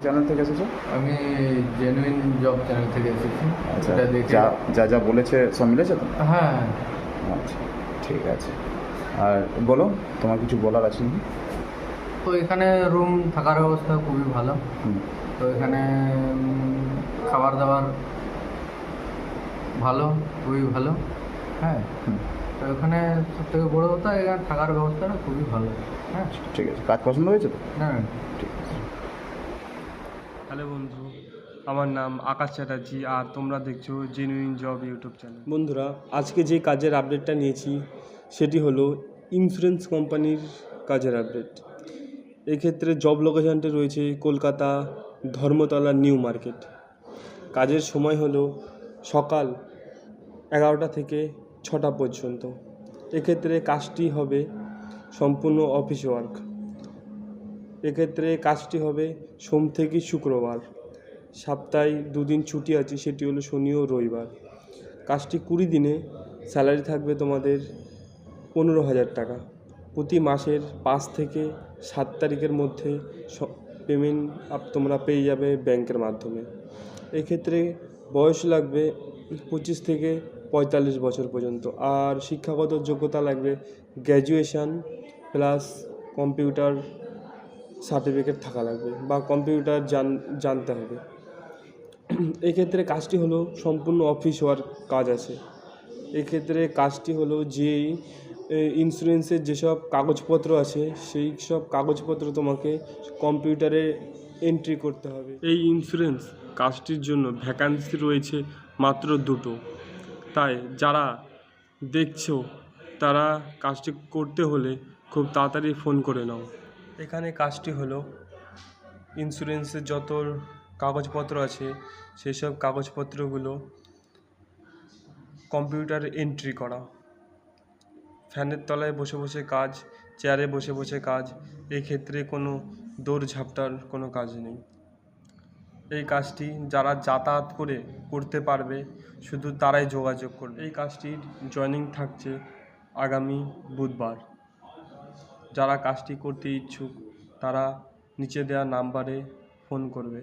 Channel থেকে এসেছো? আমি জেনুইন জব চ্যানেল থেকে এসেছি। আচ্ছা, এটা দেখে যা যা যা বলেছে সব মিলেছে তো? হ্যাঁ, আচ্ছা, ঠিক আছে। আর বলো, তোমার কিছু বলার আছে নাকি? তো এখানে রুম থাকার ব্যবস্থা খুবই ভালো। হুম। তো এখানে খাবার দাবার ভালো, খুবই ভালো। হ্যাঁ, হুম, তো এখানে সবথেকে বড় কথা এখানে থাকার ব্যবস্থাটা খুবই ভালো। হ্যাঁ, ঠিক আছে। কাজ পছন্দ হয়েছে তো? হ্যাঁ। ঠিক আছে। হ্যালো বন্ধু, আমার নাম আকাশ চ্যাটার্জি আর তোমরা দেখছো জেনুইন জব ইউটিউব চ্যানেল। বন্ধুরা, আজকে যে কাজের আপডেটটা নিয়েছি সেটি হলো ইন্স্যুরেন্স কোম্পানির কাজের আপডেট। এক্ষেত্রে জব লোকেশনটি রয়েছে কলকাতা ধর্মতলা নিউ মার্কেট। কাজের সময় হলো সকাল 11টা থেকে 6টা পর্যন্ত। এক্ষেত্রে কাজটি হবে সম্পূর্ণ অফিস ওয়ার্ক। এক্ষেত্রে কাজটি হবে সোম থেকে শুক্রবার, সপ্তাহে 2 দিন ছুটি আছে, সেটি হলো শনি ও রবিবার। কাজটি 20 দিনে, স্যালারি থাকবে তোমাদের 15,000 টাকা। প্রতি মাসের 5 থেকে 7 তারিখের মধ্যে পেমেন্ট তোমরা পেয়ে যাবে ব্যাংকের মাধ্যমে। এক্ষেত্রে বয়স লাগবে 25 থেকে 45 বছর পর্যন্ত, আর শিক্ষাগত যোগ্যতা লাগবে গ্র্যাজুয়েশান প্লাস কম্পিউটার সার্টিফিকেট থাকা লাগবে বা কম্পিউটার জানতে হবে। এক্ষেত্রে কাজটি হলো সম্পূর্ণ অফিস ওয়ার্ক কাজ আছে। এক্ষেত্রে কাজটি হলো যে ইন্স্যুরেন্সের যেসব কাগজপত্র আছে সেই সব কাগজপত্র তোমাকে কম্পিউটারে এন্ট্রি করতে হবে। এই ইন্স্যুরেন্স কাজটির জন্য ভ্যাকান্সি রয়েছে মাত্র 2টো, তাই যারা দেখছো তারা কাজটি করতে হলে খুব তাড়াতাড়ি ফোন করে নাও। এখানে কাজটি হলো ইন্স্যুরেন্সের যত কাগজপত্র আছে সেই সব কাগজপত্রগুলো কম্পিউটারে এন্ট্রি করা। ফ্যানের তলায় বসে বসে কাজ, চেয়ারে বসে বসে কাজ, এই ক্ষেত্রে কোনো দৌড়ঝাঁপটার কোনো কাজ নেই। এই কাজটি যারা যাতায়াত করে করতে পারবে শুধু তারাই যোগাযোগ করবে। এই কাজটির জয়েনিং থাকছে আগামী বুধবার। যারা কাজটি করতে ইচ্ছুক তারা নিচে দেওয়া নাম্বারে ফোন করবে।